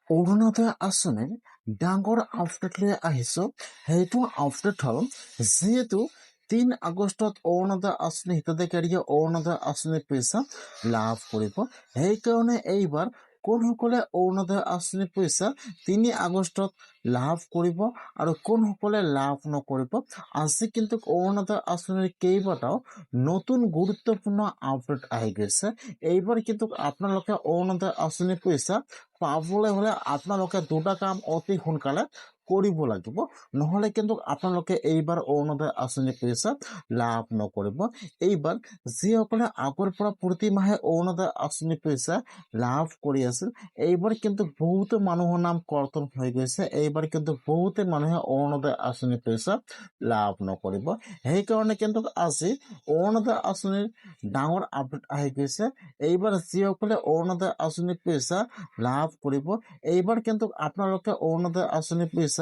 অৰুণোদয় আঁচনিৰ ডাঙৰ আপডেট লৈ আহিছো। সেইটো আপডেট হ'ল যিহেতু 3 আগষ্টত অৰুণোদয় আঁচনি হিতাধিকাৰীয়ে অৰুণোদয় আঁচনিৰ পইচা লাভ কৰিব। সেইকাৰণে এইবাৰ কোনসকলে অৰুণোদয় আঁচনিৰ পইচা 3 আগষ্টত লাভ কৰিব আৰু কোনসকলে লাভ নকৰিব, আজি কিন্তু অৰুণোদয় আঁচনিৰ কেইবাটাও নতুন গুৰুত্বপূৰ্ণ আপডেট আহি গৈছে। এইবাৰ কিন্তু আপোনালোকে অৰুণোদয় আঁচনিৰ পইচা পাবলৈ হলে আপোনালোকে দুটা কাম অতি সোনকালে কৰিব লাগিব, নহলে কিন্তু আপোনালোকে এইবাৰ অৰুণোদয় আঁচনিৰ পইচা লাভ নকৰিব। এইবাৰ যিসকলে আগৰ পৰা প্ৰতি মাহে অৰুণোদয় আঁচনিৰ পইচা লাভ কৰি আছিল, এইবাৰ কিন্তু বহুতো মানুহৰ নাম কৰ্তন হৈ গৈছে। এইবাৰ কিন্তু বহুতে মানুহে অৰুণোদয় আঁচনিৰ পইচা লাভ নকৰিব। সেইকাৰণে কিন্তু আজি অৰুণোদয় আঁচনিৰ ডাঙৰ আপডেট আহি গৈছে। এইবাৰ যিসকলে অৰুণোদয় আঁচনিৰ পইচা লাভ কৰিব, এইবাৰ কিন্তু আপোনালোকে অৰুণোদয় আঁচনিৰ পইচা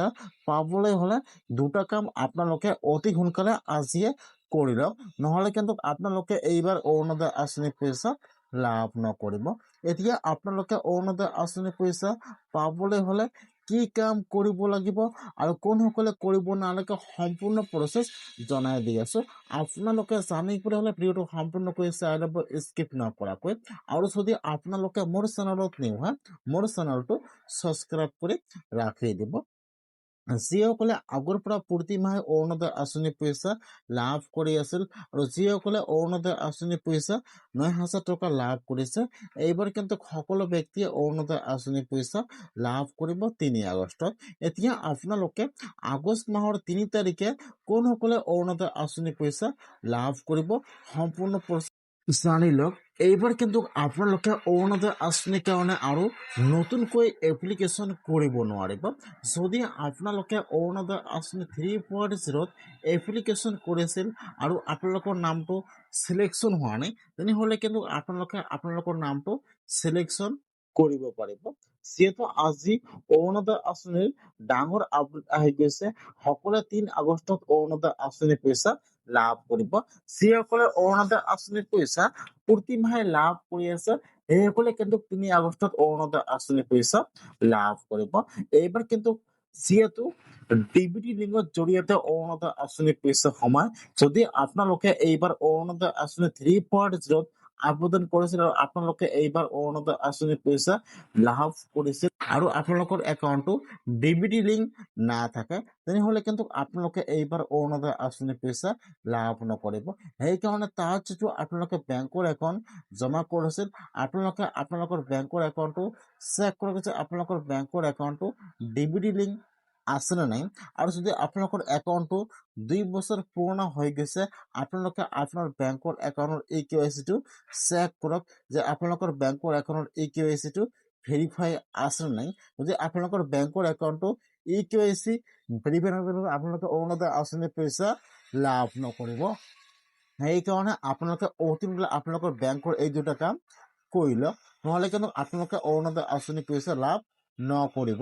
পাবলৈ হলে দুটা কাম আপোনালোকে অতি সোনকালে আজিয়ে কৰি লওক, নহলে কিন্তু আপোনালোকে এইবাৰ অৰুণোদয় আঁচনিৰ পইচা লাভ নকৰিব। এতিয়া আপোনালোকে অৰুণোদয় আঁচনিৰ পইচা পাবলৈ হলে কি কাম কৰিব লাগিব আৰু কোনসকলে কৰিব নালাগে সম্পূৰ্ণ প্ৰচেছ জনাই দি আছো। আপোনালোকে জানিবলৈ হলে ভিডিঅ'টো সম্পূৰ্ণকৈ চাই ল'ব, স্কিপ নকৰাকৈ। আৰু যদি আপোনালোকে মোৰ চেনেলত নিউ হয়, মোৰ চেনেলটো ছাবস্ক্ৰাইব কৰি ৰাখি দিব। যিসকলে আগৰ পৰা প্ৰতি মাহে অৰুণোদয় আঁচনিৰ পইচা লাভ কৰি আছিল আৰু যিসকলে অৰুণোদয় আঁচনিৰ পইচা 9,000 টকা লাভ কৰিছে, এইবাৰ কিন্তু সকলো ব্যক্তিয়ে অৰুণোদয় আঁচনিৰ পইচা লাভ কৰিব 3 আগষ্টত। এতিয়া আপোনালোকে আগষ্ট মাহৰ 3 তাৰিখে কোনসকলে অৰুণোদয় আঁচনিৰ পইচা লাভ কৰিব সম্পূৰ্ণ জানি লওক। এইবাৰ কিন্তু আপোনালোকে অৰুণোদয় আঁচনিৰ কাৰণে আৰু নতুনকৈ এপ্লিকেশ্যন কৰিব নোৱাৰিব। যদি আপোনালোকে অৰুণোদয় আঁচনি 3.0 এপ্লিকেশ্যন কৰিছিল আৰু আপোনালোকৰ নামটো চিলেকশ্যন হোৱা নাই, তেনেহলে কিন্তু আপোনালোকে আপোনালোকৰ নামটো চিলেকশ্যন কৰিব পাৰিব। যিহেতু আজি অৰুণোদয় আঁচনিৰ ডাঙৰ আপডেট আহি গৈছে, সকলোৱে 3 আগষ্টত অৰুণোদয় আঁচনিৰ পইচা লাভ কৰিব। যিসকলে অৰুণোদয় আঁচনিৰ পইচা প্ৰতি মাহে লাভ কৰি আছে, সেইসকলে কিন্তু 3 আগষ্টত অৰুণোদয় আঁচনিৰ পইচা লাভ কৰিব। এইবাৰ কিন্তু যিহেতু ডিবিটি লিংকৰ জৰিয়তে অৰুণোদয় আঁচনিৰ পইচা সোমায়, যদি আপোনালোকে এইবাৰ অৰুণোদয় আঁচনি 3.0 আবেদন কৰিছিল আৰু আপোনালোকে এইবাৰ অৰুণোদয় আঁচনিৰ পইচা লাভ কৰিছিল আৰু আপোনালোকৰ একাউণ্টটো ডিবিটি লিংক নাথাকে, তেনেহলে কিন্তু আপোনালোকে এইবাৰ অৰুণোদয় আঁচনিৰ পইচা লাভ নকৰিব। সেইকাৰণে তাত যিটো আপোনালোকে বেংকৰ একাউণ্ট জমা কৰিছিল, আপোনালোকে আপোনালোকৰ বেংকৰ একাউণ্টটো চেক কৰক যে আপোনালোকৰ বেংকৰ একাউণ্টটো ডিবিটি লিংক আছে নে নাই। আৰু যদি আপোনালোকৰ একাউণ্টটো 2 বছৰ পুৰণা হৈ গৈছে, আপোনালোকে আপোনাৰ বেংকৰ একাউণ্টৰ KYC টো চেক কৰক যে আপোনালোকৰ বেংকৰ একাউণ্টৰ KYC টো ভেৰিফাই আছে নে নাই। যদি আপোনালোকৰ বেংকৰ একাউণ্টটো KYC ভেৰিফাই নকৰিব, আপোনালোকে অৰুণোদয় আঁচনিৰ পইচা লাভ নকৰিব। সেইকাৰণে আপোনালোকে অতি সোনকালে আপোনালোকৰ বেংকৰ এই দুটা কাম কৰি লওক, নহলে কিন্তু আপোনালোকে অৰুণোদয় আঁচনিৰ পইচা লাভ নকৰিব।